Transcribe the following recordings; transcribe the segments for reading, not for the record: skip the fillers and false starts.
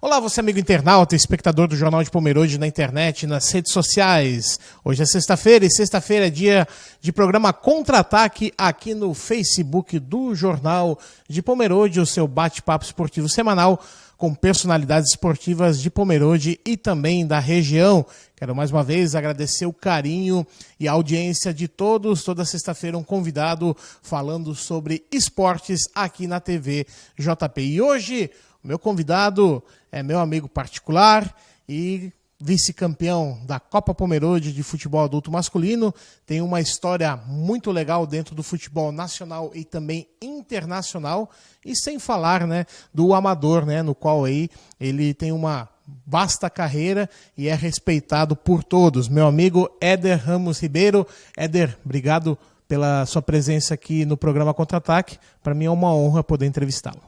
Olá, você amigo internauta, espectador do Jornal de Pomerode na internet, nas redes sociais. Hoje é sexta-feira e sexta-feira é dia de programa Contra-Ataque aqui no Facebook do Jornal de Pomerode, o seu bate-papo esportivo semanal com personalidades esportivas de Pomerode e também da região. Quero mais uma vez agradecer o carinho e a audiência de todos. Toda sexta-feira um convidado falando sobre esportes aqui na TV JP. E hoje o meu convidado é meu amigo particular e vice-campeão da Copa Pomerode de futebol adulto masculino. Tem uma história muito legal dentro do futebol nacional e também internacional. E sem falar, do amador, no qual aí ele tem uma vasta carreira e é respeitado por todos. Meu amigo Éder Ramos Ribeiro. Éder, obrigado pela sua presença aqui no programa Contra-Ataque. Para mim é uma honra poder entrevistá-lo.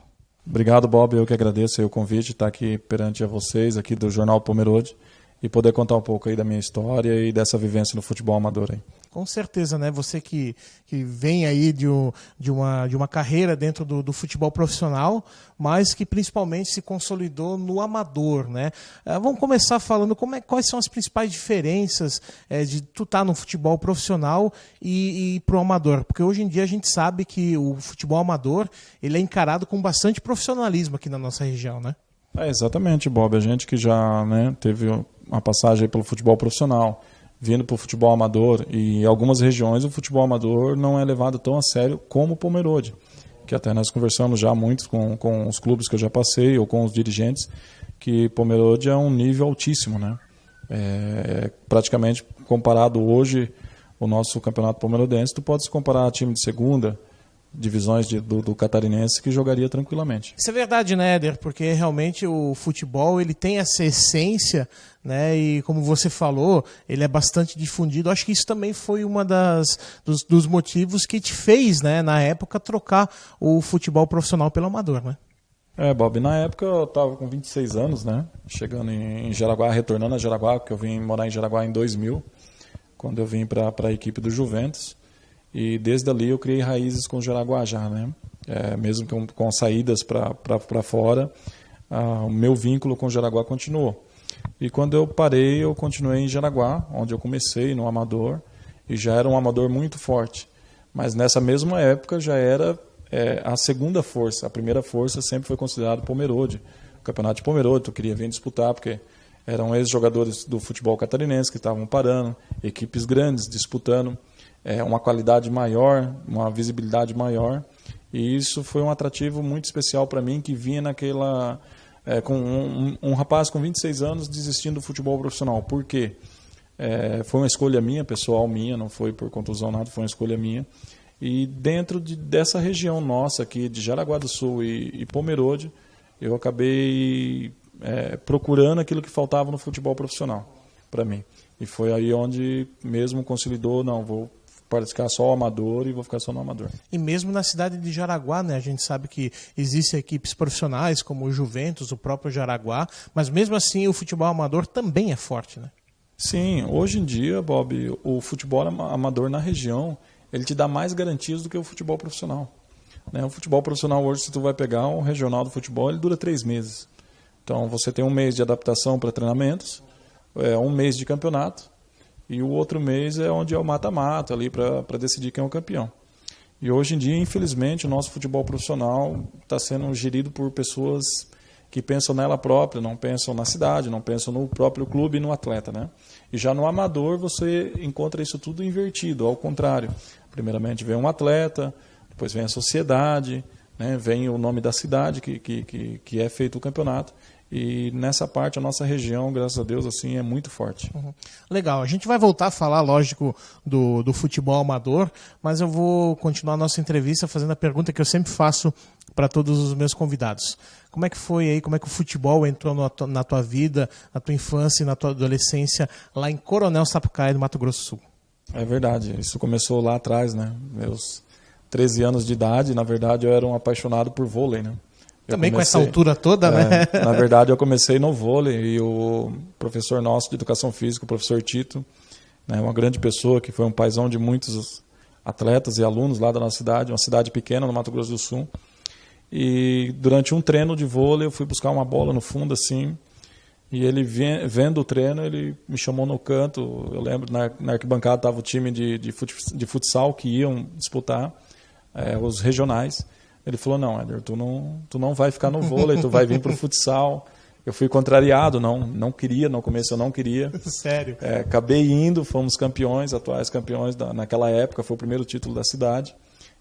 Obrigado, Bob. Eu que agradeço o convite de estar aqui perante a vocês, aqui do Jornal Pomerode, e poder contar um pouco aí da minha história e dessa vivência no futebol amador aí. Com certeza, Você que vem aí de uma carreira dentro do futebol profissional, mas que principalmente se consolidou no amador, Vamos começar falando quais são as principais diferenças de tu estar no futebol profissional e pro amador, porque hoje em dia a gente sabe que o futebol amador ele é encarado com bastante profissionalismo aqui na nossa região, Exatamente, Bob. A gente que já teve uma passagem pelo futebol profissional, vindo para o futebol amador, e em algumas regiões o futebol amador não é levado tão a sério como o Pomerode, que até nós conversamos já muito com os clubes que eu já passei, ou com os dirigentes, que Pomerode é um nível altíssimo, praticamente comparado hoje, o nosso campeonato pomerodense, tu pode se comparar a time de segunda, divisões do catarinense que jogaria tranquilamente. Isso é verdade, Éder? Porque realmente o futebol ele tem essa essência, e como você falou, ele é bastante difundido. Acho que isso também foi uma dos motivos que te fez, na época, trocar o futebol profissional pelo amador, Bob, na época eu estava com 26 anos, chegando em Jaraguá, retornando a Jaraguá, porque eu vim morar em Jaraguá em 2000, quando eu vim para a equipe do Juventus. E desde ali eu criei raízes com o Jaraguá já, mesmo com saídas para fora, o meu vínculo com o Jaraguá continuou. E quando eu parei, eu continuei em Jaraguá, onde eu comecei no amador, e já era um amador muito forte. Mas nessa mesma época já era a segunda força. A primeira força sempre foi considerado Pomerode. O campeonato de Pomerode, eu queria vir disputar, porque eram ex-jogadores do futebol catarinense que estavam parando, equipes grandes disputando. Uma qualidade maior, uma visibilidade maior, e isso foi um atrativo muito especial para mim, que vinha naquela com um rapaz com 26 anos desistindo do futebol profissional. Por quê? Foi uma escolha minha, pessoal minha, não foi por contusão nada, foi uma escolha minha, e dentro dessa região nossa aqui, de Jaraguá do Sul e Pomerode, eu acabei procurando aquilo que faltava no futebol profissional para mim, e foi aí onde mesmo consolidou, vou ficar só o amador e vou ficar só no amador. E mesmo na cidade de Jaraguá, a gente sabe que existem equipes profissionais como o Juventus, o próprio Jaraguá, mas mesmo assim o futebol amador também é forte, Sim, hoje em dia, Bob, o futebol amador na região, ele te dá mais garantias do que o futebol profissional. O futebol profissional hoje, se tu vai pegar um regional do futebol, ele dura 3 meses. Então você tem um mês de adaptação para treinamentos, um mês de campeonato, e o outro mês é onde é o mata-mata ali para decidir quem é o campeão. E hoje em dia, infelizmente, o nosso futebol profissional está sendo gerido por pessoas que pensam nela própria, não pensam na cidade, não pensam no próprio clube e no atleta, E já no amador você encontra isso tudo invertido, ao contrário. Primeiramente vem um atleta, depois vem a sociedade, vem o nome da cidade que é feito o campeonato. E nessa parte, a nossa região, graças a Deus, assim, é muito forte. Uhum. Legal. A gente vai voltar a falar, lógico, do futebol amador, mas eu vou continuar a nossa entrevista fazendo a pergunta que eu sempre faço para todos os meus convidados. Como é que foi aí, como é que o futebol entrou na tua vida, na tua infância e na tua adolescência, lá em Coronel Sapucaí, no Mato Grosso do Sul? É verdade. Isso começou lá atrás, Meus 13 anos de idade, na verdade, eu era um apaixonado por vôlei, Também com essa altura toda, Na verdade, eu comecei no vôlei e o professor nosso de educação física, o professor Tito, uma grande pessoa que foi um paizão de muitos atletas e alunos lá da nossa cidade, uma cidade pequena no Mato Grosso do Sul. E durante um treino de vôlei eu fui buscar uma bola no fundo assim, e ele vendo o treino, ele me chamou no canto. Eu lembro, na arquibancada estava o time de futsal que iam disputar os regionais. Ele falou, não, Éder, tu não vai ficar no vôlei, tu vai vir para o futsal. Eu fui contrariado, não queria, no começo eu não queria. Sério? Acabei indo, fomos campeões, atuais campeões naquela época, foi o primeiro título da cidade.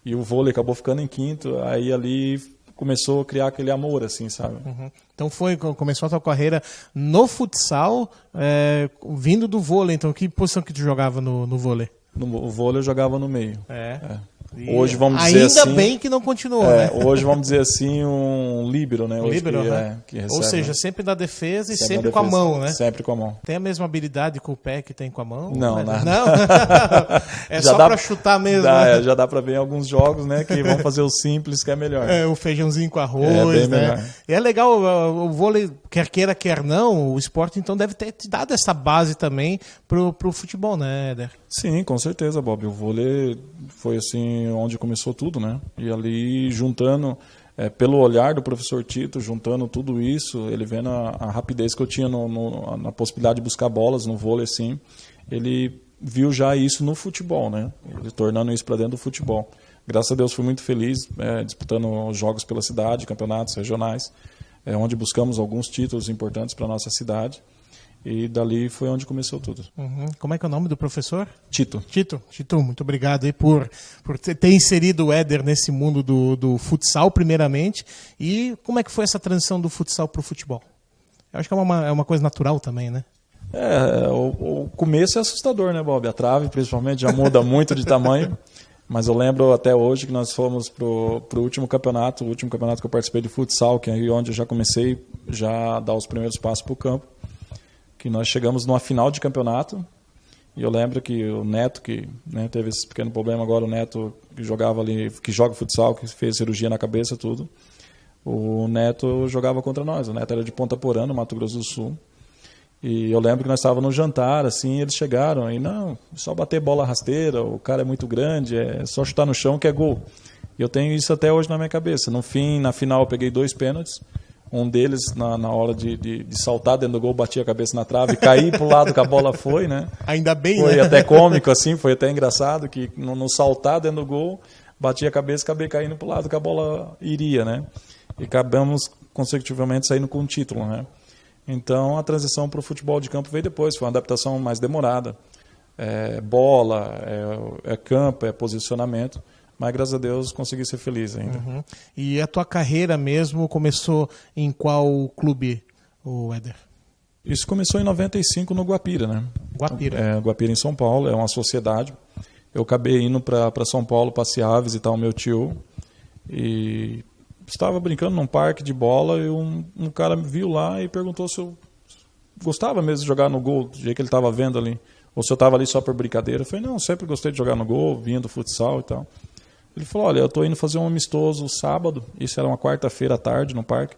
E o vôlei acabou ficando em quinto, aí ali começou a criar aquele amor, assim, sabe? Uhum. Então começou a tua carreira no futsal, vindo do vôlei. Então que posição que tu jogava no vôlei? O vôlei eu jogava no meio. Hoje vamos dizer assim, ainda bem que não continuou, né? Hoje vamos dizer assim, um líbero, né? Hoje líbero, que recebe, ou seja, sempre na defesa e sempre com a mão, né? Sempre com a mão. Tem a mesma habilidade com o pé que tem com a mão? Não, nada. Não? É já só para chutar mesmo. Né? Já dá para ver em alguns jogos, né? Que vão fazer o simples, que é melhor. O feijãozinho com arroz, né? Melhor. E é legal, o vôlei, quer queira, quer não, o esporte então deve ter te dado essa base também pro futebol, né, Éder? Sim, com certeza, Bob. O vôlei foi assim onde começou tudo, né? E ali juntando, pelo olhar do professor Tito, juntando tudo isso, ele vendo a rapidez que eu tinha na possibilidade de buscar bolas no vôlei, assim, ele viu já isso no futebol, né? Ele tornando isso para dentro do futebol. Graças a Deus fui muito feliz disputando jogos pela cidade, campeonatos regionais, onde buscamos alguns títulos importantes para a nossa cidade. E dali foi onde começou tudo. Uhum. Como é que é o nome do professor? Tito, muito obrigado aí por ter inserido o Éder nesse mundo do futsal, primeiramente. E como é que foi essa transição do futsal para o futebol? Eu acho que é uma coisa natural também, né? O começo é assustador, né, Bob? A trave, principalmente, já muda muito de tamanho. Mas eu lembro até hoje que nós fomos pro último campeonato que eu participei de futsal, que é onde eu já comecei a dar os primeiros passos para o campo. Que nós chegamos numa final de campeonato, e eu lembro que o Neto, que teve esse pequeno problema agora, o Neto que jogava ali, que joga futsal, que fez cirurgia na cabeça, tudo, o Neto jogava contra nós. O Neto era de Ponta Porã, no Mato Grosso do Sul, e eu lembro que nós estávamos no jantar, assim, eles chegaram, e não, só bater bola rasteira, o cara é muito grande, é só chutar no chão que é gol. E eu tenho isso até hoje na minha cabeça. No fim, na final, eu peguei 2 pênaltis. Um deles, na hora de saltar dentro do gol, batia a cabeça na trave, caí pro lado que a bola foi, né? Ainda bem, foi, né? Foi até cômico, assim, foi até engraçado, que no saltar dentro do gol, batia a cabeça, acabei caindo pro lado que a bola iria, né? E acabamos consecutivamente saindo com o título, né? Então, a transição para o futebol de campo veio depois, foi uma adaptação mais demorada. Bola, campo, posicionamento. Mas, graças a Deus, consegui ser feliz ainda. Uhum. E a tua carreira mesmo começou em qual clube, o Éder? Isso começou em 95 no Guapira, né? Guapira. Guapira em São Paulo, é uma sociedade. Eu acabei indo para São Paulo passear, visitar o meu tio. E estava brincando num parque de bola e um cara me viu lá e perguntou se eu gostava mesmo de jogar no gol, do jeito que ele estava vendo ali. Ou se eu estava ali só por brincadeira. Eu falei, não, sempre gostei de jogar no gol, vinha do futsal e tal. Ele falou, olha, eu estou indo fazer um amistoso sábado, isso era uma quarta-feira à tarde no parque,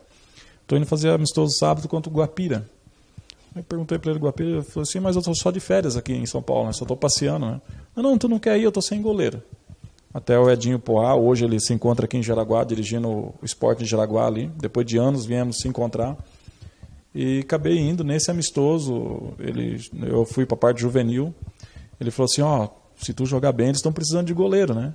estou indo fazer amistoso sábado contra o Guapira. Eu perguntei para ele, Guapira, ele falou assim, mas eu estou só de férias aqui em São Paulo, né? Só estou passeando, né? Não, tu não quer ir, eu estou sem goleiro. Até o Edinho Poá, hoje ele se encontra aqui em Jaraguá, dirigindo o esporte de Jaraguá ali, depois de anos viemos se encontrar. E acabei indo nesse amistoso, eu fui para a parte juvenil, ele falou assim, se tu jogar bem, eles estão precisando de goleiro, né?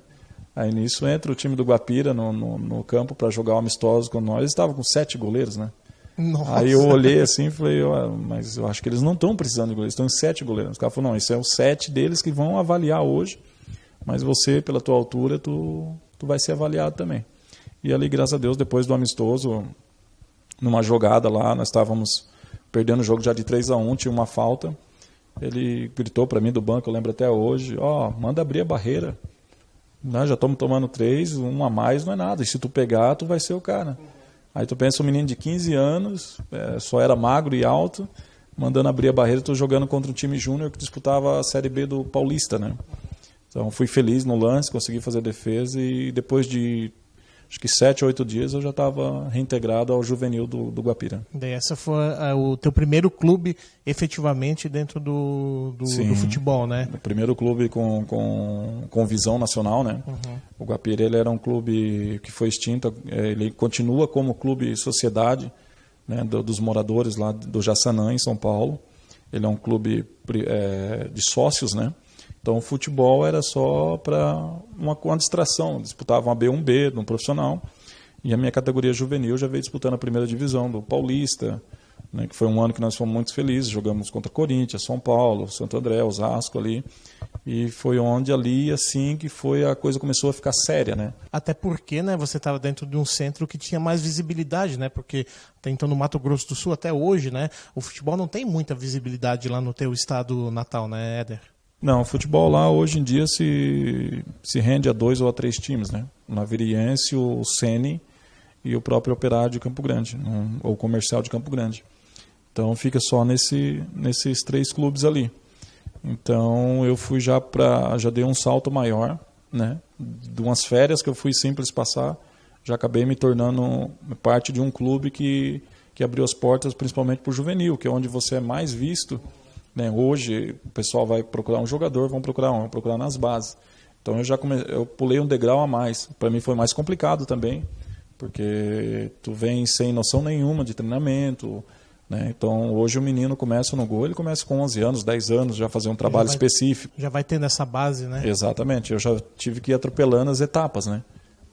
Aí nisso entra o time do Guapira no campo para jogar o amistoso com nós. Eles estavam com 7 goleiros, né? Nossa. Aí eu olhei assim e falei, mas eu acho que eles não estão precisando de goleiros, estão em 7 goleiros. O cara falou, não, isso é os 7 deles que vão avaliar hoje, mas você, pela tua altura, tu vai ser avaliado também. E ali, graças a Deus, depois do amistoso, numa jogada lá, nós estávamos perdendo o jogo já de 3-1, tinha uma falta. Ele gritou para mim do banco, eu lembro até hoje, manda abrir a barreira. Não, já estamos tomando 3, 1 a mais não é nada. E se tu pegar, tu vai ser o cara. Aí tu pensa um menino de 15 anos, só era magro e alto, mandando abrir a barreira, tu jogando contra um time júnior que disputava a Série B do Paulista, né? Então fui feliz no lance, consegui fazer a defesa e depois de acho que 7 ou 8 dias eu já estava reintegrado ao juvenil do Guapira. Daí essa foi o teu primeiro clube efetivamente dentro do futebol, né? O primeiro clube com visão nacional, né? Uhum. O Guapira, ele era um clube que foi extinto, ele continua como clube sociedade, né, dos moradores lá do Jaçanã, em São Paulo. Ele é um clube de sócios, né? Então o futebol era só para uma distração. Disputavam a B1B, no profissional. E a minha categoria juvenil já veio disputando a primeira divisão do Paulista, né, que foi um ano que nós fomos muito felizes. Jogamos contra Corinthians, São Paulo, Santo André, Osasco ali. E foi onde ali, assim, que foi a coisa começou a ficar séria, né? Até porque, né, você estava dentro de um centro que tinha mais visibilidade, né? Porque até então no Mato Grosso do Sul, até hoje, né, o futebol não tem muita visibilidade lá no teu estado natal, né, Éder? Não, o futebol lá hoje em dia se rende a 2 ou a 3 times, né? O Naviriense, o Sene e o próprio Operário de Campo Grande, ou o Comercial de Campo Grande. Então fica só nesses 3 clubes ali. Então eu fui já dei um salto maior, né? De umas férias que eu fui simples passar, já acabei me tornando parte de um clube que abriu as portas principalmente para o juvenil, que é onde você é mais visto. Né? Hoje o pessoal vai procurar um jogador, vão procurar nas bases. Então eu pulei um degrau a mais. Para mim foi mais complicado também, porque tu vem sem noção nenhuma de treinamento, né? Então hoje o menino começa no gol, ele começa com 11 anos, 10 anos, já fazer um trabalho específico. Já vai tendo essa base, né? Exatamente, eu já tive que ir atropelando as etapas, né?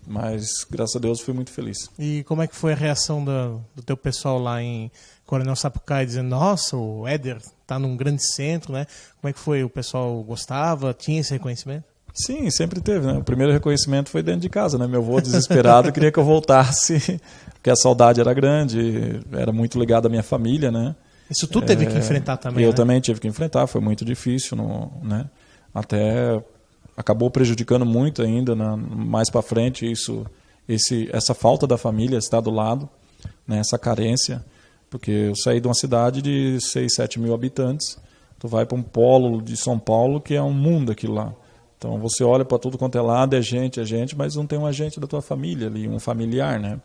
Mas graças a Deus fui muito feliz. E como é que foi a reação do teu pessoal lá em Coronel Sapucaí, dizendo, nossa, o Éder está num grande centro, né? Como é que foi? O pessoal gostava? Tinha esse reconhecimento? Sim, sempre teve, né? O primeiro reconhecimento foi dentro de casa, né? Meu avô desesperado queria que eu voltasse, porque a saudade era grande, era muito ligado à minha família, né? Isso tu teve que enfrentar também, Eu né? também tive que enfrentar, foi muito difícil, né? Até acabou prejudicando muito ainda, mais para frente, essa falta da família estar do lado, né? Essa carência, porque eu saí de uma cidade de 6, 7 mil habitantes, tu vai para um polo de São Paulo que é um mundo aquilo lá. Então você olha para tudo quanto é lado, é gente, mas não tem um agente da tua família ali, um familiar, né?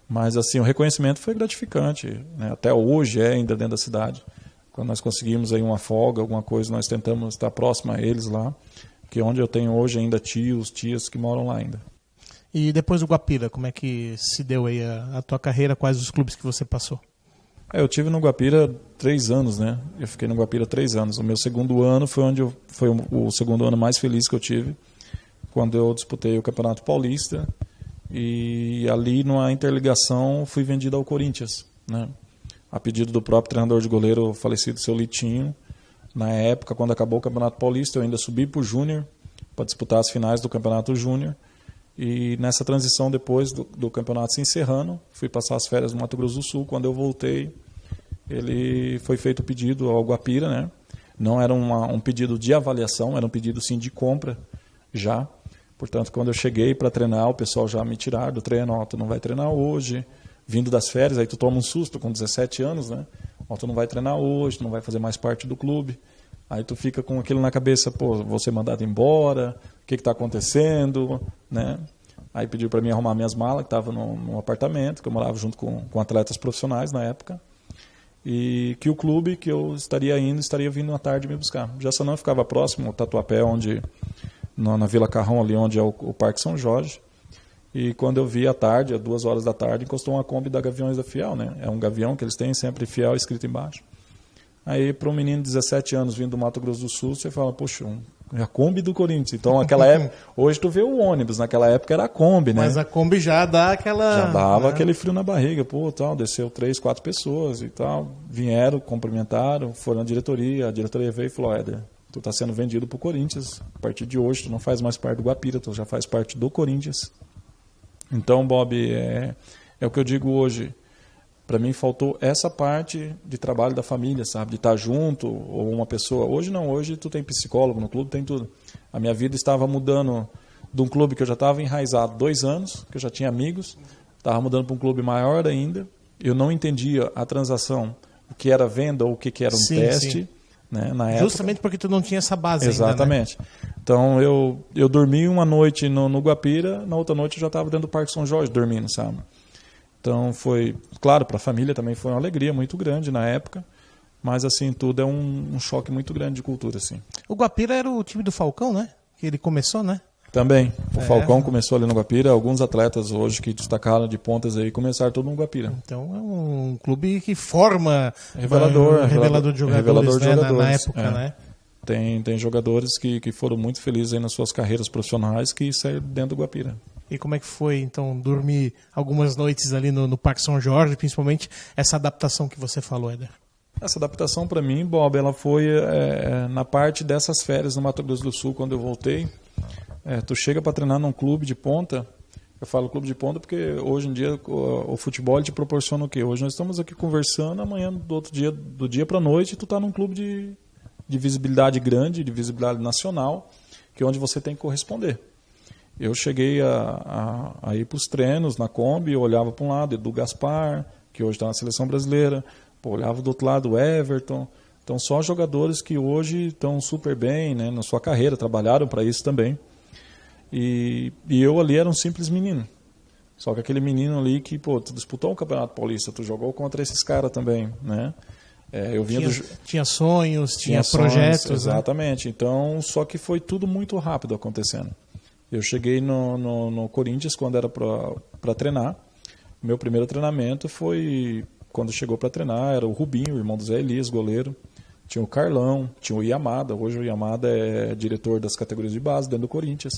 Mas assim, o reconhecimento foi gratificante, né? Até hoje é ainda dentro da cidade. Quando nós conseguimos aí uma folga, alguma coisa, nós tentamos estar próximo a eles lá, que é onde eu tenho hoje ainda tios, tias que moram lá ainda. E depois do Guapira, como é que se deu aí a tua carreira, quais os clubes que você passou? Eu tive no Guapira 3 anos, né? Eu fiquei no Guapira 3 anos. O meu segundo ano foi o segundo ano mais feliz que eu tive, quando eu disputei o Campeonato Paulista e ali numa interligação fui vendido ao Corinthians, né? A pedido do próprio treinador de goleiro, o falecido seu Litinho. Na época, quando acabou o Campeonato Paulista, eu ainda subi para o Júnior para disputar as finais do Campeonato Júnior. E nessa transição, depois do campeonato se encerrando, fui passar as férias no Mato Grosso do Sul. Quando eu voltei, ele foi feito o pedido ao Guapira, né? Não era um pedido de avaliação, era um pedido sim de compra já. Portanto, quando eu cheguei para treinar, o pessoal já me tiraram do treino. Ó, tu não vai treinar hoje, vindo das férias, aí tu toma um susto com 17 anos, né? Ó, tu não vai treinar hoje, tu não vai fazer mais parte do clube. Aí tu fica com aquilo na cabeça, pô, vou ser mandado embora, o que está acontecendo, né? Aí pediu para mim arrumar minhas malas, que estava num apartamento, que eu morava junto com atletas profissionais na época, e que o clube que eu estaria vindo à tarde me buscar. Jaçanã ficava próximo, o Tatuapé, na Vila Carrão, ali onde é o Parque São Jorge, e quando eu vi à tarde, às 2 horas da tarde, encostou uma Kombi da Gaviões da Fiel, né? É um gavião que eles têm sempre Fiel escrito embaixo. Aí, para um menino de 17 anos vindo do Mato Grosso do Sul, você fala, poxa, a Kombi do Corinthians. Então, naquela época, hoje tu vê o ônibus, naquela época era a Kombi, né? Mas a Kombi já dá aquela... Já dava aquele frio na barriga, pô, tal, desceu 3, 4 pessoas e tal, vieram, cumprimentaram, foram na diretoria, a diretoria veio e falou, Éder, tu tá sendo vendido pro Corinthians, a partir de hoje tu não faz mais parte do Guapira, tu já faz parte do Corinthians. Então, Bob, é o que eu digo hoje. Para mim faltou essa parte de trabalho da família, sabe? De estar junto, ou uma pessoa... Hoje não, hoje tu tem psicólogo no clube, tem tudo. A minha vida estava mudando de um clube que eu já estava enraizado 2 anos, que eu já tinha amigos, estava mudando para um clube maior ainda. Eu não entendia a transação, o que era venda ou o que era um teste. Sim. né, na época. Justamente porque tu não tinha essa base Exatamente. ainda, né? Então eu dormi uma noite no Guapira, na outra noite eu já estava dentro do Parque São Jorge dormindo, sabe? Então foi, claro, para a família também foi uma alegria muito grande na época, mas assim, tudo é um choque muito grande de cultura, assim. O Guapira era o time do Falcão, né? Que ele começou, né? Também. O Falcão começou ali no Guapira. Alguns atletas hoje que destacaram de pontas aí começaram tudo no Guapira. Então é um clube que forma revelador de jogadores, né? Na época, né? Tem jogadores que foram muito felizes aí nas suas carreiras profissionais que saíram dentro do Guapira. E como é que foi, então, dormir algumas noites ali no Parque São Jorge, principalmente essa adaptação que você falou, Éder? Essa adaptação para mim, Bob, ela foi na parte dessas férias no Mato Grosso do Sul, quando eu voltei. Tu chega para treinar num clube de ponta. Eu falo clube de ponta porque hoje em dia o futebol te proporciona o quê? Hoje nós estamos aqui conversando, amanhã do dia para a noite tu está num clube de visibilidade grande, de visibilidade nacional, que é onde você tem que corresponder. Eu cheguei a ir para os treinos na Kombi, eu olhava para um lado, Edu Gaspar, que hoje está na seleção brasileira, olhava do outro lado o Everton. Então só jogadores que hoje estão super bem, né, na sua carreira, trabalharam para isso também. E eu ali era um simples menino. Só que aquele menino ali que, tu disputou um Campeonato Paulista, tu jogou contra esses caras também, né? Eu vinha tinha sonhos, tinha projetos. Sonhos, exatamente. Né? Então, só que foi tudo muito rápido acontecendo. Eu cheguei no Corinthians quando era para treinar. Meu primeiro treinamento foi, quando chegou para treinar, era o Rubinho, o irmão do Zé Elias, goleiro. Tinha o Carlão, tinha o Yamada. Hoje o Yamada é diretor das categorias de base dentro do Corinthians.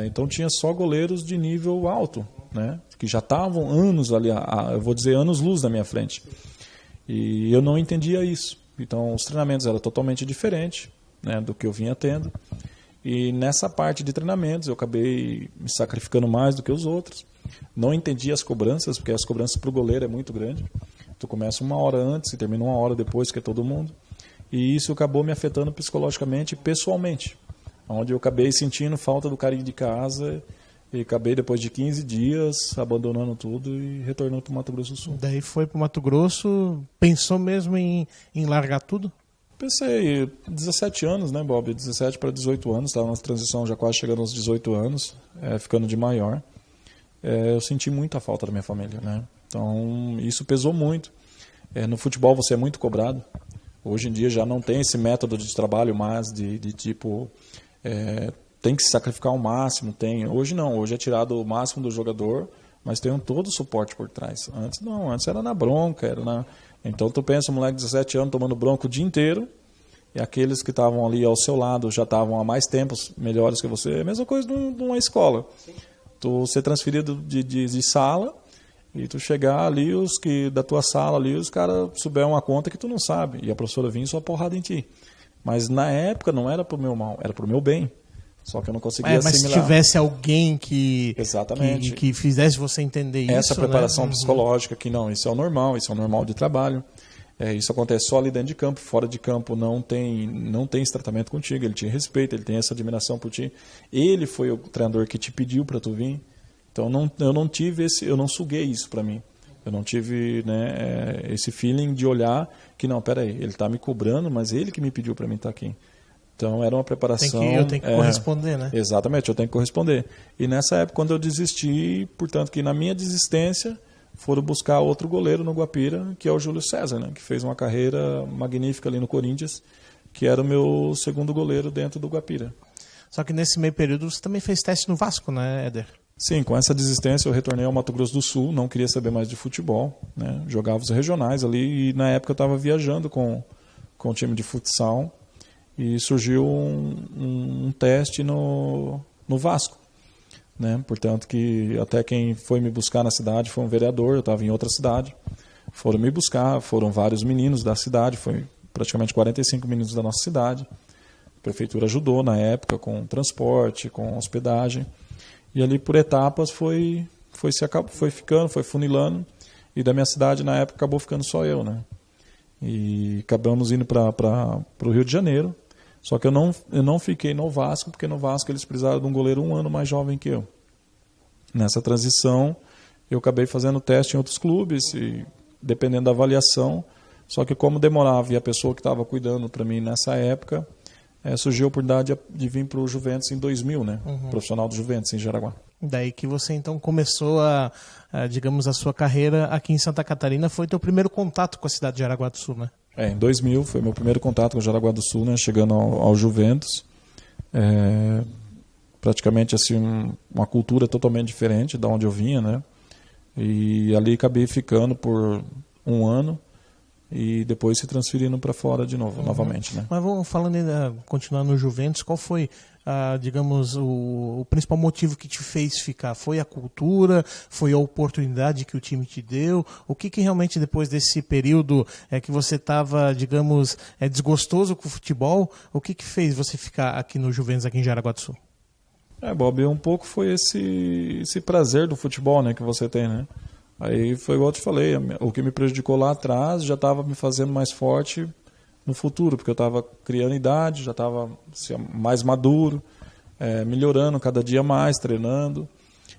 Então tinha só goleiros de nível alto, né? Que já estavam anos ali, eu vou dizer anos-luz na minha frente. E eu não entendia isso. Então os treinamentos eram totalmente diferentes, né, do que eu vinha tendo. E nessa parte de treinamentos eu acabei me sacrificando mais do que os outros. Não entendi as cobranças, porque as cobranças para o goleiro é muito grande. Tu começa 1 hora antes e termina 1 hora depois, que é todo mundo. E isso acabou me afetando psicologicamente e pessoalmente. Onde eu acabei sentindo falta do carinho de casa e acabei, depois de 15 dias, abandonando tudo e retornando para o Mato Grosso do Sul. Daí foi para o Mato Grosso, pensou mesmo em largar tudo? Pensei, 17 anos, né, Bob? 17 para 18 anos, estava na transição já quase chegando aos 18 anos, ficando de maior. Eu senti muita falta da minha família, né? Então, isso pesou muito. No futebol você é muito cobrado. Hoje em dia já não tem esse método de trabalho mais de tipo... tem que se sacrificar ao máximo, hoje não, hoje é tirado o máximo do jogador, mas tem todo o suporte por trás. Antes não, antes era na bronca, então tu pensa, um moleque de 17 anos tomando bronca o dia inteiro, e aqueles que estavam ali ao seu lado já estavam há mais tempos melhores que você, é a mesma coisa numa escola. Sim. Tu ser transferido de sala, e tu chegar ali, os que da tua sala ali, os caras souberam uma conta que tu não sabe, e a professora vinha só porrada em ti. Mas na época não era pro meu mal, era pro meu bem. Só que eu não conseguia assimilar. Mas se tivesse alguém que fizesse você entender isso... Essa preparação psicológica, que não, isso é o normal de trabalho. Isso acontece só ali dentro de campo, fora de campo não tem esse tratamento contigo, ele te respeita, ele tem essa admiração por ti. Ele foi o treinador que te pediu para tu vir. Então eu não suguei isso para mim. Eu não tive, né, esse feeling de olhar que, não, peraí, ele está me cobrando, mas ele que me pediu para mim estar aqui. Então era uma preparação... Eu tenho que corresponder, né? Exatamente, eu tenho que corresponder. E nessa época, quando eu desisti, portanto, que na minha desistência, foram buscar outro goleiro no Guapira, que é o Júlio César, né, que fez uma carreira magnífica ali no Corinthians, que era o meu segundo goleiro dentro do Guapira. Só que nesse meio período você também fez teste no Vasco, né, Éder? Sim, com essa desistência eu retornei ao Mato Grosso do Sul, não queria saber mais de futebol, né? Jogava os regionais ali e na época eu estava viajando com o time de futsal e surgiu um teste no Vasco, né? Portanto que até quem foi me buscar na cidade foi um vereador, eu estava em outra cidade, foram me buscar, foram vários meninos da cidade, foi praticamente 45 meninos da nossa cidade, a prefeitura ajudou na época com transporte, com hospedagem. E ali por etapas foi ficando, foi funilando. E da minha cidade na época acabou ficando só eu, né? E acabamos indo para o Rio de Janeiro. Só que eu não fiquei no Vasco, porque no Vasco eles precisaram de um goleiro 1 ano mais jovem que eu. Nessa transição eu acabei fazendo teste em outros clubes e dependendo da avaliação, Só que como demorava e a pessoa que estava cuidando para mim nessa época, surgiu a oportunidade de vir para o Juventus em 2000, né? Profissional do Juventus em Jaraguá. Daí que você então começou digamos, a sua carreira aqui em Santa Catarina, foi teu primeiro contato com a cidade de Jaraguá do Sul, né? Em 2000 foi meu primeiro contato com o Jaraguá do Sul, né? Chegando ao Juventus. Praticamente assim, uma cultura totalmente diferente da onde eu vinha, né? E ali acabei ficando por um ano e depois se transferindo para fora de novo, novamente, né? Mas vamos falando ainda, continuando no Juventus, qual foi, digamos, o principal motivo que te fez ficar? Foi a cultura? Foi a oportunidade que o time te deu? O que realmente depois desse período que você estava, digamos, desgostoso com o futebol, o que fez você ficar aqui no Juventus, aqui em Jaraguá do Sul? Bob, um pouco foi esse prazer do futebol, né, que você tem, né? Aí foi igual eu te falei, o que me prejudicou lá atrás já estava me fazendo mais forte no futuro, porque eu estava criando idade, já estava mais maduro, melhorando cada dia mais, treinando.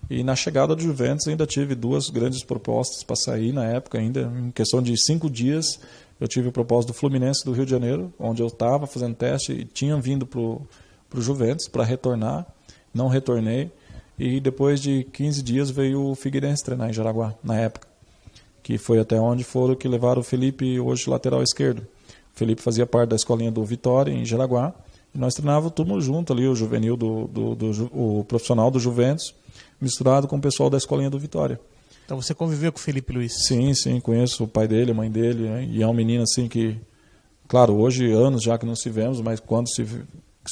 E na chegada do Juventus ainda tive 2 grandes propostas para sair na época ainda. Em questão de 5 dias eu tive a proposta do Fluminense do Rio de Janeiro, onde eu estava fazendo teste e tinha vindo para o Juventus para retornar. Não retornei. E depois de 15 dias veio o Figueirense treinar em Jaraguá, na época. Que foi até onde foram que levaram o Felipe, hoje lateral esquerdo. O Felipe fazia parte da escolinha do Vitória, em Jaraguá. E nós treinávamos tudo junto ali, o juvenil, o profissional do Juventus, misturado com o pessoal da escolinha do Vitória. Então você conviveu com o Felipe Luiz? Sim, conheço o pai dele, a mãe dele. Né? E é um menino assim que, claro, hoje anos já que não se vemos, mas quando se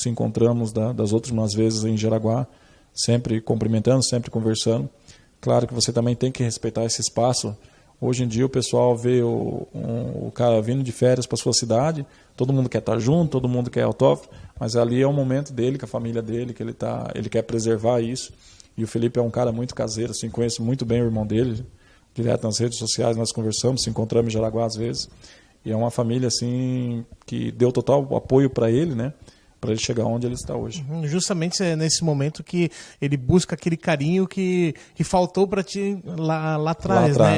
encontramos das outras vezes em Jaraguá, sempre cumprimentando, sempre conversando. Claro que você também tem que respeitar esse espaço. Hoje em dia o pessoal vê o cara vindo de férias para sua cidade, todo mundo quer estar junto, todo mundo quer autógrafo, mas ali é o momento dele, com a família dele, que ele quer preservar isso. E o Felipe é um cara muito caseiro, assim, conheço muito bem o irmão dele, direto nas redes sociais nós conversamos, se encontramos em Jaraguá às vezes. E é uma família assim que deu total apoio para ele, né? Para ele chegar onde ele está hoje. Justamente é nesse momento que ele busca aquele carinho que faltou para ti lá atrás, né?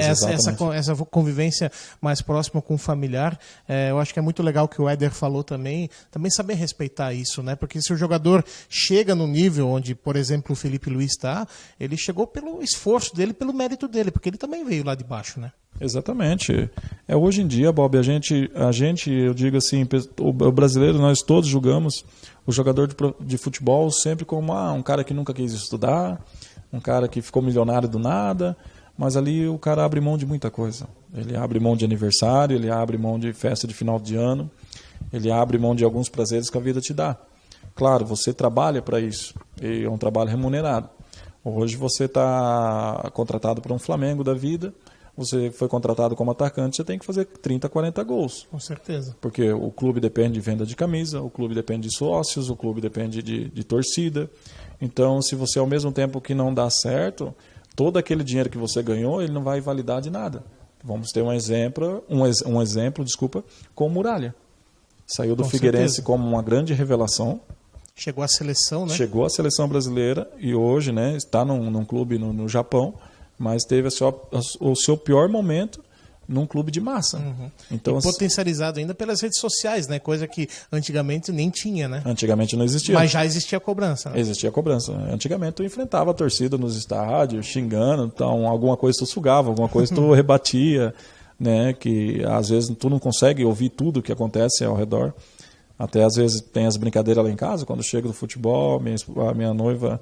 Essa convivência mais próxima com o familiar. Eu acho que é muito legal o que o Éder falou também saber respeitar isso, né? Porque se o jogador chega no nível onde, por exemplo, o Felipe Luiz está, ele chegou pelo esforço dele, pelo mérito dele, porque ele também veio lá de baixo, né? Exatamente. Hoje em dia, Bob, a gente, eu digo assim, o brasileiro, nós todos julgamos o jogador de futebol sempre como um cara que nunca quis estudar, um cara que ficou milionário do nada, mas ali o cara abre mão de muita coisa. Ele abre mão de aniversário, ele abre mão de festa de final de ano, ele abre mão de alguns prazeres que a vida te dá. Claro, você trabalha para isso, e é um trabalho remunerado. Hoje você está contratado para um Flamengo da vida, você foi contratado como atacante, você tem que fazer 30, 40 gols. Com certeza. Porque o clube depende de venda de camisa, o clube depende de sócios, o clube depende de torcida. Então, se você ao mesmo tempo que não dá certo, todo aquele dinheiro que você ganhou, ele não vai validar de nada. Vamos ter um exemplo, com o Muralha. Saiu do Figueirense como uma grande revelação. Chegou à seleção, né? Chegou à seleção brasileira e hoje, né, está num clube no Japão, mas teve o seu pior momento num clube de massa. Então, e potencializado ainda pelas redes sociais, né? Coisa que antigamente nem tinha, né? Antigamente não existia. Mas já existia a cobrança, né? Existia a cobrança. Antigamente tu enfrentava a torcida nos estádios, xingando, então alguma coisa tu sugava, alguma coisa tu rebatia, né? Que às vezes tu não consegue ouvir tudo o que acontece ao redor. Até às vezes tem as brincadeiras lá em casa, quando chega do futebol, a minha noiva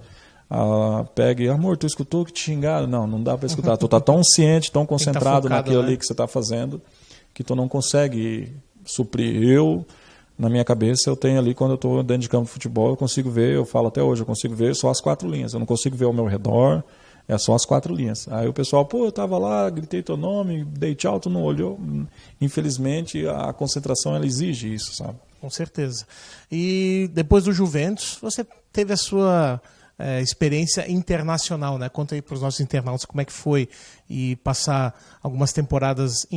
pega e, amor, tu escutou que te xingaram? Não dá para escutar. Tu tá tão ciente, tão concentrado naquilo, né, ali que você tá fazendo, que tu não consegue suprir. Na minha cabeça, eu tenho ali, quando eu tô dentro de campo de futebol, eu consigo ver, eu falo até hoje, eu consigo ver só as 4 linhas. Eu não consigo ver ao meu redor, é só as 4 linhas. Aí o pessoal, eu tava lá, gritei teu nome, dei tchau, tu não olhou. Infelizmente, a concentração, ela exige isso, sabe? Com certeza. E depois do Juventus, você teve a sua experiência internacional, né? Conta aí para os nossos internautas como é que foi e passar algumas temporadas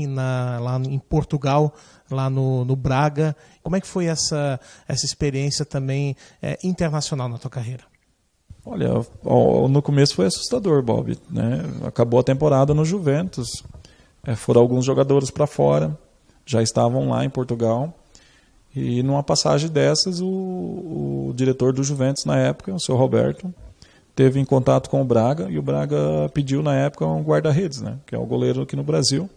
lá em Portugal, lá no Braga. Como é que foi essa experiência também internacional na tua carreira? Olha, no começo foi assustador, Bob, né? Acabou a temporada no Juventus, foram alguns jogadores para fora, já estavam lá em Portugal. E numa passagem dessas, o diretor do Juventus na época, o seu Roberto, teve em contato com o Braga, e o Braga pediu na época um guarda-redes, né, que é o goleiro aqui no Brasil.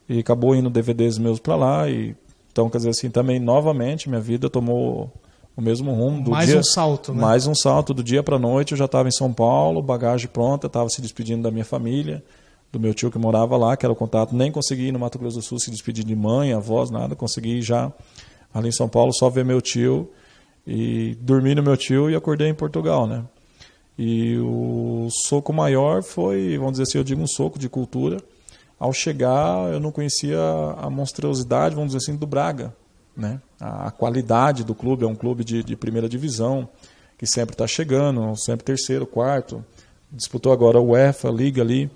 E acabou indo DVDs meus para lá. Então, quer dizer assim, também novamente minha vida tomou o mesmo rumo. Um salto, né? Mais um salto. Do dia para a noite eu já estava em São Paulo, bagagem pronta, estava se despedindo da minha família, do meu tio que morava lá, que era o contato. Nem consegui ir no Mato Grosso do Sul se despedir de mãe, avós, nada. Consegui já ali em São Paulo só ver meu tio e dormir no meu tio, e acordei em Portugal, né? E o soco maior foi, vamos dizer assim, eu digo um soco de cultura. Ao chegar, eu não conhecia a monstruosidade, vamos dizer assim, do Braga, né? A qualidade do clube, é um clube de primeira divisão, que sempre está chegando, sempre terceiro, quarto. Disputou agora a UEFA Liga ali,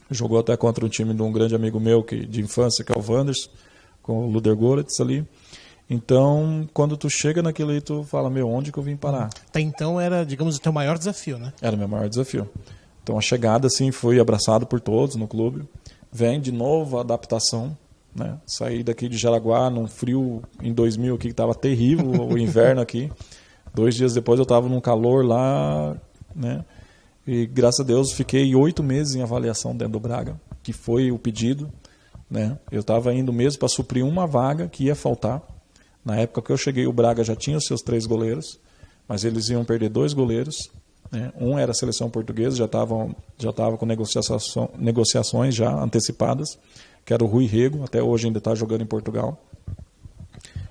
jogou até contra um time de um grande amigo meu de infância, que é o Wanderers, com o Luder Goretz ali. Então, quando tu chega naquilo aí, tu fala, onde que eu vim parar? Até então era, digamos, o teu maior desafio, né? Era o meu maior desafio. Então, a chegada, assim, fui abraçado por todos no clube. Vem de novo a adaptação, né? Saí daqui de Jaraguá num frio em 2000 aqui, que estava terrível o inverno aqui. 2 dias depois eu estava num calor lá, né? E graças a Deus fiquei 8 meses em avaliação dentro do Braga, que foi o pedido, né? Eu estava indo mesmo para suprir uma vaga que ia faltar. Na época que eu cheguei, o Braga já tinha os seus 3 goleiros, mas eles iam perder 2 goleiros. Né? Um era a seleção portuguesa, já estava com negociações já antecipadas, que era o Rui Rego, até hoje ainda está jogando em Portugal.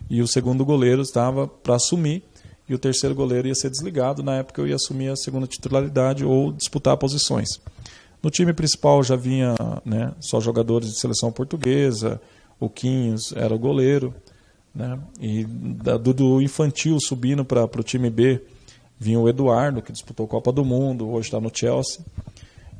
E o segundo goleiro estava para assumir, e o terceiro goleiro ia ser desligado. Na época eu ia assumir a segunda titularidade ou disputar posições. No time principal já vinha, né, só jogadores de seleção portuguesa, o Quinhos era o goleiro, né? E do infantil subindo para o time B vinha o Eduardo, que disputou a Copa do Mundo, hoje está no Chelsea.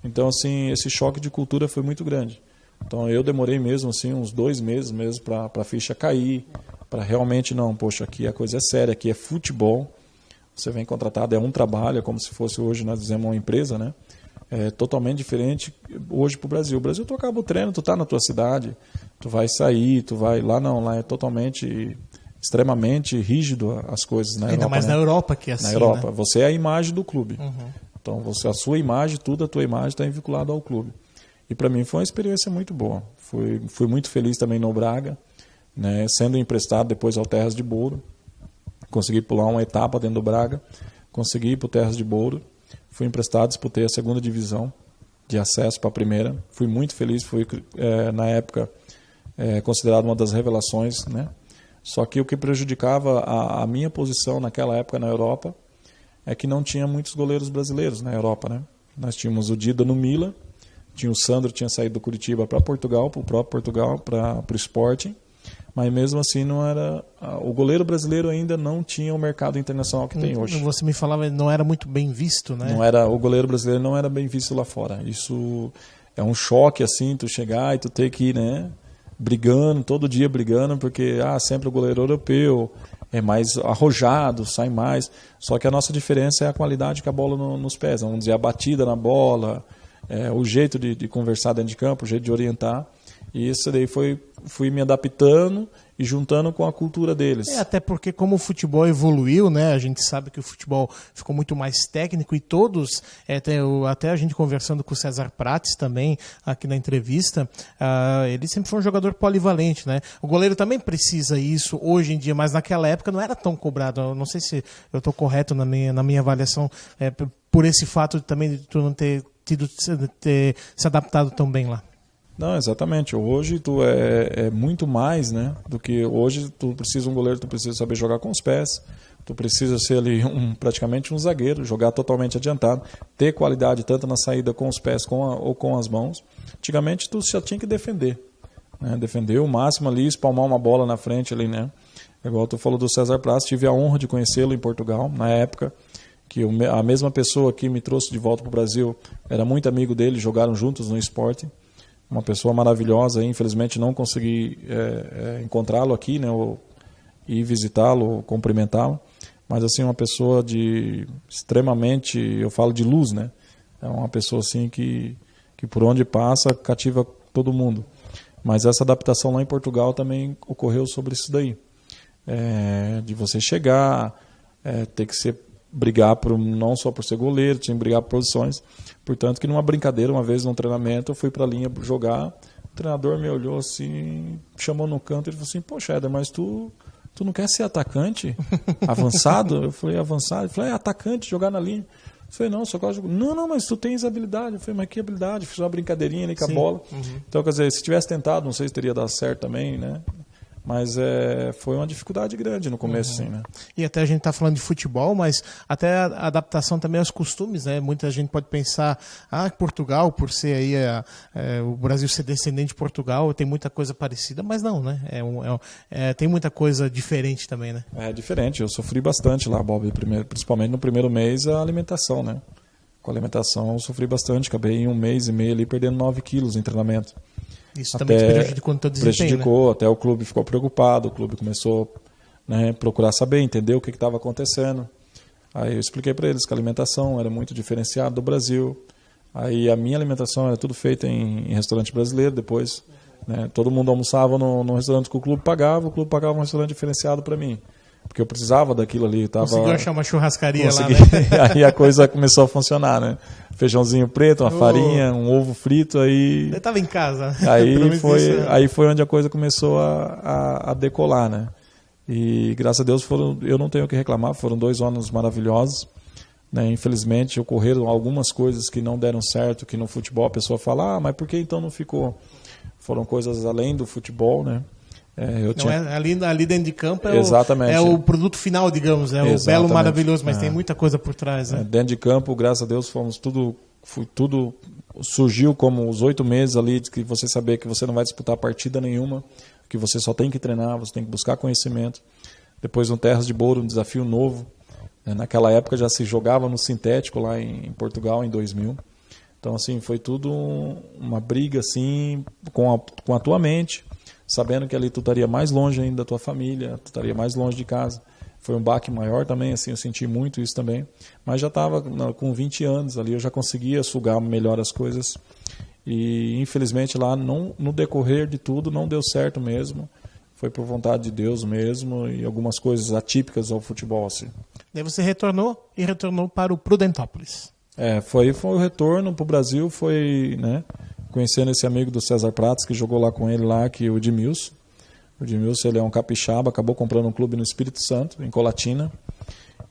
Então, assim, esse choque de cultura foi muito grande. Então, eu demorei mesmo, assim, uns 2 meses mesmo para a ficha cair, para realmente, não, poxa, aqui a coisa é séria, aqui é futebol, você vem contratado, é um trabalho, é como se fosse hoje, nós dizemos, uma empresa, né? É totalmente diferente hoje para o Brasil. O Brasil, tu acaba o treino, tu tá na tua cidade, tu vai sair, tu vai... Lá não, lá é totalmente, extremamente rígido as coisas na Europa. Ainda mais, né? Na Europa, que é assim, na Europa, né? Você é a imagem do clube. Uhum. Então, a sua imagem, tudo a tua imagem está vinculada ao clube. E para mim foi uma experiência muito boa. Fui muito feliz também no Braga, né? Sendo emprestado depois ao Terras de Bouro. Consegui pular uma etapa dentro do Braga, consegui ir para o Terras de Bouro. Fui emprestado, disputei a segunda divisão de acesso para a primeira. Fui muito feliz, fui na época considerado uma das revelações, né? Só que o que prejudicava a minha posição naquela época na Europa é que não tinha muitos goleiros brasileiros na Europa, né? Nós tínhamos o Dida no Milan, tinha o Sandro, tinha saído do Curitiba para Portugal, para o próprio Portugal, para o Sporting. Mas mesmo assim não era, o goleiro brasileiro ainda não tinha o mercado internacional que tem hoje. Você me falava, não era muito bem visto, né? O goleiro brasileiro não era bem visto lá fora. Isso é um choque, assim, tu chegar e tu ter que ir, né, brigando, todo dia brigando, porque sempre o goleiro europeu é mais arrojado, sai mais. Só que a nossa diferença é a qualidade que a bola nos pés, vamos dizer, a batida na bola, o jeito de conversar dentro de campo, o jeito de orientar. E isso daí fui me adaptando e juntando com a cultura deles. Até porque como o futebol evoluiu, né, a gente sabe que o futebol ficou muito mais técnico e todos, até a gente conversando com o César Prates também, aqui na entrevista, ele sempre foi um jogador polivalente, né? O goleiro também precisa isso hoje em dia, mas naquela época não era tão cobrado. Eu não sei se eu estou correto na minha avaliação, por esse fato também de tu não ter se adaptado tão bem lá. Não, exatamente. Hoje tu é muito mais, né, do que hoje. Tu precisa um goleiro, tu precisa saber jogar com os pés, tu precisa ser ali praticamente um zagueiro, jogar totalmente adiantado, ter qualidade tanto na saída com os pés ou com as mãos. Antigamente tu já tinha que defender, né, defender o máximo ali, espalmar uma bola na frente ali, né. Igual tu falou do César Prates, tive a honra de conhecê-lo em Portugal na época que a mesma pessoa que me trouxe de volta para o Brasil era muito amigo dele, jogaram juntos no Sporting. Uma pessoa maravilhosa, infelizmente não consegui encontrá-lo aqui, né, ou ir visitá-lo, cumprimentá-lo, mas assim uma pessoa de extremamente, eu falo de luz, né, é uma pessoa assim que por onde passa cativa todo mundo. Mas essa adaptação lá em Portugal também ocorreu sobre isso daí. De você chegar, ter que brigar não só por ser goleiro, tinha que brigar por posições. Portanto, que numa brincadeira, uma vez num treinamento, eu fui para a linha jogar, o treinador me olhou assim, chamou no canto e falou assim, poxa, Éder, mas tu não quer ser atacante? Avançado? Eu falei, avançado? Ele falou, atacante, jogar na linha. Eu falei, não, só gosto de jogar. Não, mas tu tens habilidade. Eu falei, mas que habilidade? Fiz uma brincadeirinha ali com a bola. Uhum. Então, quer dizer, se tivesse tentado, não sei se teria dado certo também, né? Mas foi uma dificuldade grande no começo, assim, né? E até a gente está falando de futebol, mas até a adaptação também aos costumes, né? Muita gente pode pensar, Portugal, por ser aí o Brasil ser descendente de Portugal, tem muita coisa parecida, mas não, né? Tem muita coisa diferente também, né? É diferente, eu sofri bastante lá, Bob, principalmente no primeiro mês, a alimentação, né? Com a alimentação eu sofri bastante, acabei em 1 mês e meio ali perdendo 9 quilos em treinamento. Isso também te prejudicou no teu desempenho, prejudicou, né? Até o clube ficou preocupado, o clube começou a procurar saber, entender o que estava acontecendo. Aí eu expliquei para eles que a alimentação era muito diferenciada do Brasil. Aí a minha alimentação era tudo feita em restaurante brasileiro, depois todo mundo almoçava no restaurante que o clube pagava um restaurante diferenciado para mim. Porque eu precisava daquilo ali. Conseguiu achar uma churrascaria lá, né? Aí a coisa começou a funcionar, né? Feijãozinho preto, uma farinha, um ovo frito, aí... Eu estava em casa. Aí foi onde a coisa começou a decolar, né? E graças a Deus eu não tenho o que reclamar, foram 2 anos maravilhosos, né? Infelizmente ocorreram algumas coisas que não deram certo, que no futebol a pessoa fala, mas por que então não ficou? Foram coisas além do futebol, né? Ali dentro de campo Exatamente. O produto final, digamos, o belo maravilhoso, mas tem muita coisa por trás, né? Dentro de campo, graças a Deus, tudo surgiu como os 8 meses ali, de que você saber que você não vai disputar partida nenhuma, que você só tem que treinar, você tem que buscar conhecimento. Depois no Terras de Bouro, um desafio novo. Naquela época já se jogava no sintético lá em Portugal, em 2000. Então, assim, foi tudo uma briga assim, com a tua mente, sabendo que ali tu estaria mais longe ainda da tua família, tu estaria mais longe de casa. Foi um baque maior também, assim, eu senti muito isso também. Mas já estava com 20 anos ali, eu já conseguia sugar melhor as coisas. E infelizmente lá, no decorrer de tudo, não deu certo mesmo. Foi por vontade de Deus mesmo e algumas coisas atípicas ao futebol, assim. Daí você retornou para o Prudentópolis. Foi o retorno para o Brasil, foi, conhecendo esse amigo do César Prates, que jogou lá com ele lá, que o Edmilson. O Edmilson, ele é um capixaba, acabou comprando um clube no Espírito Santo, em Colatina.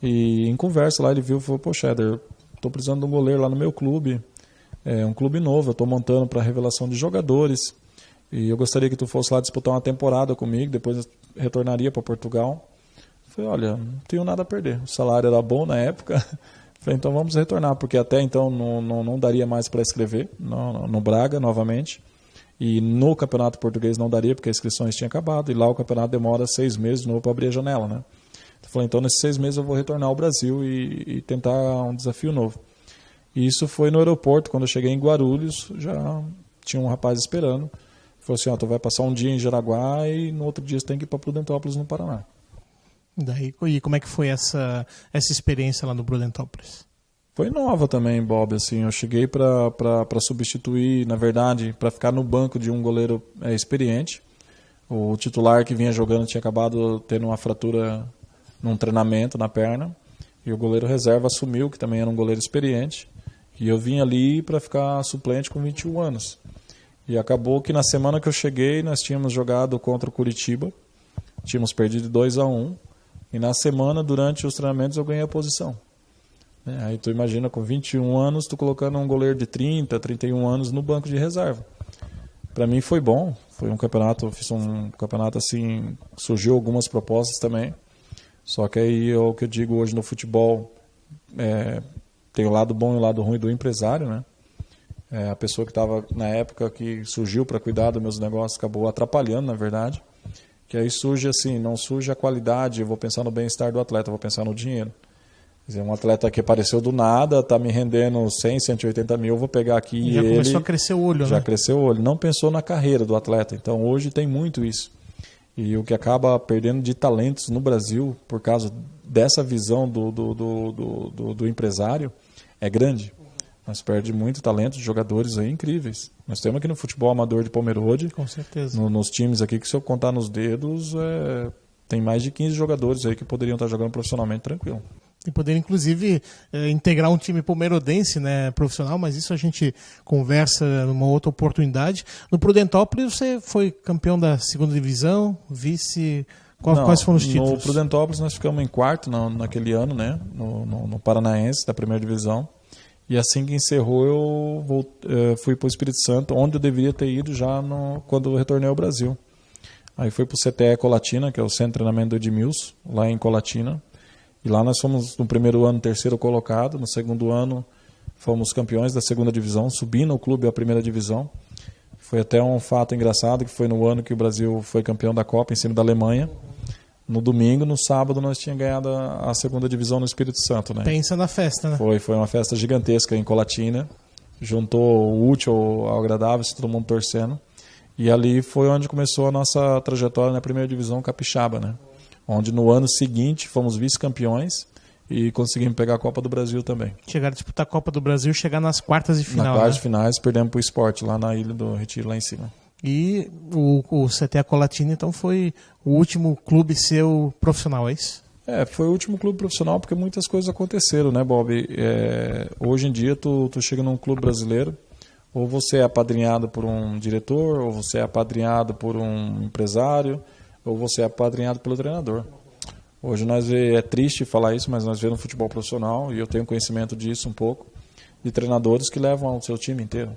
E em conversa lá ele viu e falou, poxa, Éder, estou precisando de um goleiro lá no meu clube. É um clube novo, eu estou montando para revelação de jogadores. E eu gostaria que tu fosse lá disputar uma temporada comigo, depois eu retornaria para Portugal. Eu falei, olha, não tenho nada a perder. O salário era bom na época. Falei, então vamos retornar, porque até então não daria mais para escrever no Braga novamente. E no Campeonato Português não daria, porque as inscrições tinham acabado. E lá o campeonato demora 6 meses de novo para abrir a janela, né? Eu falei, então nesses 6 meses eu vou retornar ao Brasil e tentar um desafio novo. E isso foi no aeroporto, quando eu cheguei em Guarulhos, já tinha um rapaz esperando. Ele falou assim, tu vai passar um dia em Jaraguá e no outro dia você tem que ir para Prudentópolis, no Paraná. E como é que foi essa experiência lá no Prudentópolis? Foi nova também, Bob. Assim, eu cheguei para substituir, na verdade, para ficar no banco de um goleiro experiente. O titular que vinha jogando tinha acabado tendo uma fratura num treinamento na perna. E o goleiro reserva assumiu, que também era um goleiro experiente. E eu vim ali para ficar suplente com 21 anos. E acabou que na semana que eu cheguei, nós tínhamos jogado contra o Curitiba. Tínhamos perdido 2-1. E na semana, durante os treinamentos, eu ganhei a posição. Aí tu imagina, com 21 anos, tu colocando um goleiro de 30, 31 anos no banco de reserva. Para mim foi bom. Foi um campeonato, fiz um campeonato assim, surgiu algumas propostas também. Só que aí é o que eu digo hoje no futebol, tem o lado bom e o lado ruim do empresário, né? A pessoa que estava na época que surgiu para cuidar dos meus negócios acabou atrapalhando, na verdade. Que aí surge assim, não surge a qualidade, eu vou pensar no bem-estar do atleta, eu vou pensar no dinheiro. Quer dizer, um atleta que apareceu do nada, está me rendendo 100, 180 mil, eu vou pegar aqui e já começou a crescer o olho, já né? cresceu o olho. Não pensou na carreira do atleta. Então hoje tem muito isso. E o que acaba perdendo de talentos no Brasil, por causa dessa visão do empresário, é grande. Mas perde muito talento de jogadores aí incríveis. Nós temos aqui no futebol amador de Pomerode, Com certeza. nos times aqui, que se eu contar nos dedos, tem mais de 15 jogadores aí que poderiam estar jogando profissionalmente tranquilo. E poder, inclusive, integrar um time pomerodense, né, profissional, mas isso a gente conversa numa outra oportunidade. No Prudentópolis você foi campeão da 2ª divisão, vice... Quais foram os títulos? No Prudentópolis nós ficamos em quarto naquele ano, né, no Paranaense, da 1ª divisão. E assim que encerrou, eu fui para o Espírito Santo, onde eu deveria ter ido já quando eu retornei ao Brasil. Aí fui para o CTE Colatina, que é o Centro de Treinamento do Edmilson, lá em Colatina. E lá nós fomos, no primeiro ano, 3º colocado. No segundo ano, fomos campeões da 2ª divisão, subindo o clube à 1ª divisão. Foi até um fato engraçado, que foi no ano que o Brasil foi campeão da Copa, em cima da Alemanha. No domingo, no sábado, nós tínhamos ganhado a 2ª divisão no Espírito Santo, né? Pensa na festa, né? Foi uma festa gigantesca em Colatina. Juntou o útil ao agradável, todo mundo torcendo. E ali foi onde começou a nossa trajetória na 1ª divisão capixaba, né? Onde no ano seguinte fomos vice-campeões e conseguimos pegar a Copa do Brasil também. Chegaram a disputar a Copa do Brasil, chegar nas quartas de final. Na quartas de né? finais, perdemos para o Sport, lá na Ilha do Retiro, lá em cima. E o CTA Colatina, então, foi o último clube seu profissional, é isso? Foi o último clube profissional porque muitas coisas aconteceram, né, Bob? Hoje em dia, tu chega num clube brasileiro, ou você é apadrinhado por um diretor, ou você é apadrinhado por um empresário, ou você é apadrinhado pelo treinador. Hoje é triste falar isso, mas nós vemos no futebol profissional, e eu tenho conhecimento disso um pouco, de treinadores que levam o seu time inteiro.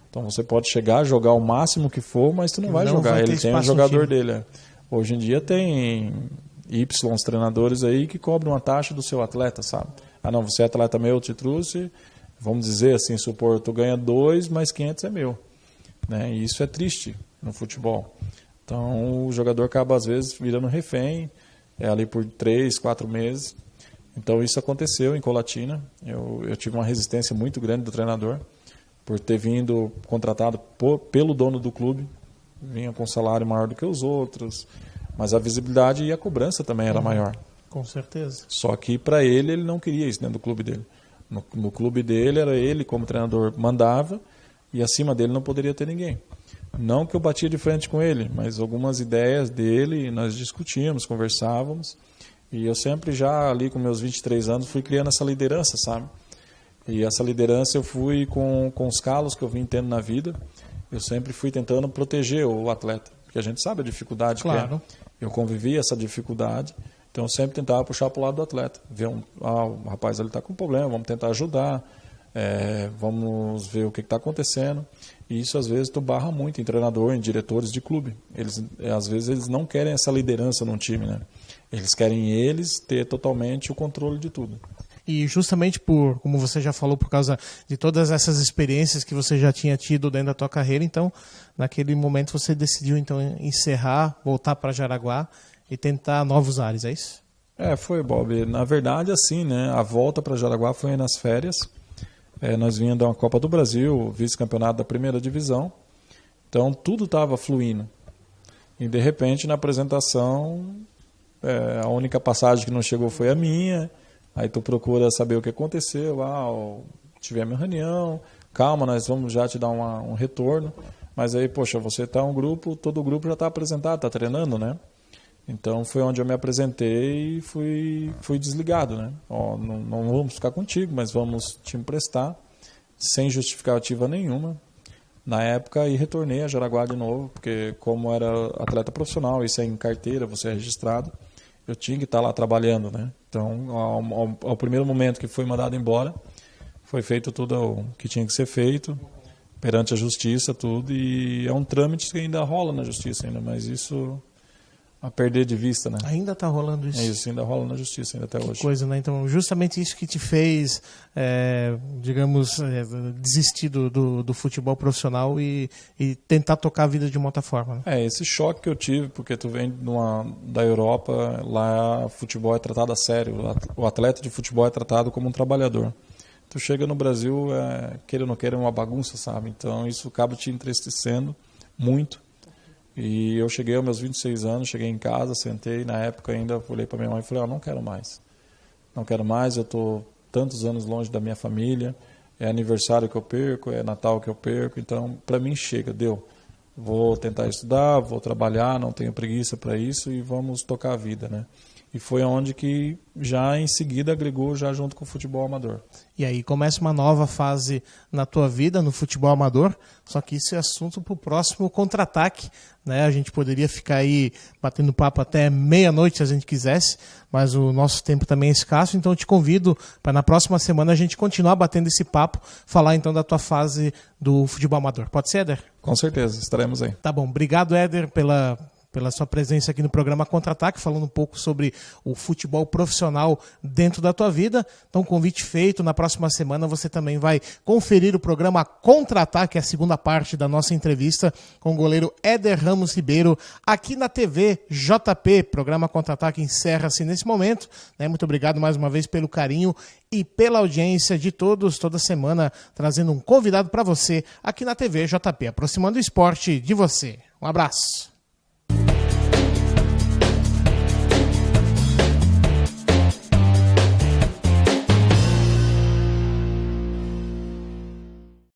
Então você pode chegar, jogar o máximo que for, mas tu não vai jogar, ele tem um jogador dele. Hoje em dia tem Y treinadores aí que cobram uma taxa do seu atleta, sabe? Ah não, você é atleta meu, eu te trouxe, vamos dizer assim, supor, tu ganha 2, mas 500 é meu. Né? E isso é triste no futebol. Então o jogador acaba às vezes virando refém, ali por 3, 4 meses. Então isso aconteceu em Colatina. Eu tive uma resistência muito grande do treinador, por ter vindo contratado pelo dono do clube, vinha com salário maior do que os outros, mas a visibilidade e a cobrança também era maior. Com certeza. Só que para ele não queria isso dentro do clube dele. No clube dele era ele como treinador mandava e acima dele não poderia ter ninguém. Não que eu batia de frente com ele, mas algumas ideias dele nós discutíamos, conversávamos, e eu sempre já ali com meus 23 anos fui criando essa liderança, sabe? E essa liderança eu fui com os calos que eu vim tendo na vida, eu sempre fui tentando proteger o atleta, porque a gente sabe a dificuldade claro. que é. Eu convivi essa dificuldade, então eu sempre tentava puxar para o lado do atleta, ver o rapaz ele está com problema, vamos tentar ajudar, vamos ver o que está acontecendo. E isso às vezes tu barra muito em treinador, em diretores de clube. Às vezes eles não querem essa liderança num time, né? Eles querem ter totalmente o controle de tudo. E justamente como você já falou, por causa de todas essas experiências que você já tinha tido dentro da tua carreira, então, naquele momento você decidiu então encerrar, voltar para Jaraguá e tentar novos ares, é isso? Foi, Bob. Na verdade, assim, né? A volta para Jaraguá foi nas férias. Nós vínhamos da Copa do Brasil, vice-campeonato da 1ª divisão. Então, tudo estava fluindo. E, de repente, na apresentação, a única passagem que não chegou foi a minha. Aí tu procura saber o que aconteceu, tivemos uma reunião, calma, nós vamos já te dar um retorno, mas aí, poxa, você está um grupo, todo o grupo já está apresentado, está treinando, né? Então foi onde eu me apresentei e fui desligado, né? Não vamos ficar contigo, mas vamos te emprestar, sem justificativa nenhuma. Na época, e retornei a Jaraguá de novo, porque como era atleta profissional, isso é em carteira, você é registrado, eu tinha que estar lá trabalhando, né? Então, ao primeiro momento que fui mandado embora, foi feito tudo o que tinha que ser feito, perante a justiça, tudo, e é um trâmite que ainda rola na justiça ainda, mas isso a perder de vista, né? Ainda está rolando isso? Isso, ainda rola na justiça ainda até hoje. Que coisa, né? Então, justamente isso que te fez, desistir do futebol profissional e tentar tocar a vida de uma outra forma, né? Esse choque que eu tive, porque tu vem da Europa, lá futebol é tratado a sério, o atleta de futebol é tratado como um trabalhador. Tu chega no Brasil, queira ou não queira, é uma bagunça, sabe? Então, isso acaba te entristecendo muito. E eu cheguei aos meus 26 anos, cheguei em casa, sentei, na época ainda olhei para minha mãe e falei, não quero mais. Não quero mais, eu estou tantos anos longe da minha família, é aniversário que eu perco, é Natal que eu perco, então para mim chega, deu. Vou tentar estudar, vou trabalhar, não tenho preguiça para isso e vamos tocar a vida, né? E foi onde que já em seguida agregou já junto com o futebol amador. E aí começa uma nova fase na tua vida, no futebol amador, só que isso é assunto para o próximo Contra-Ataque, né? A gente poderia ficar aí batendo papo até meia-noite se a gente quisesse, mas o nosso tempo também é escasso, então eu te convido para na próxima semana a gente continuar batendo esse papo, falar então da tua fase do futebol amador. Pode ser, Éder? Com certeza, estaremos aí. Tá bom, obrigado, Éder, pela sua presença aqui no programa Contra-Ataque, falando um pouco sobre o futebol profissional dentro da tua vida. Então, convite feito, na próxima semana você também vai conferir o programa Contra-Ataque, a segunda parte da nossa entrevista com o goleiro Éder Ramos Ribeiro, aqui na TV JP. Programa Contra-Ataque encerra-se nesse momento, né? Muito obrigado mais uma vez pelo carinho e pela audiência de todos, toda semana trazendo um convidado para você aqui na TV JP, aproximando o esporte de você. Um abraço.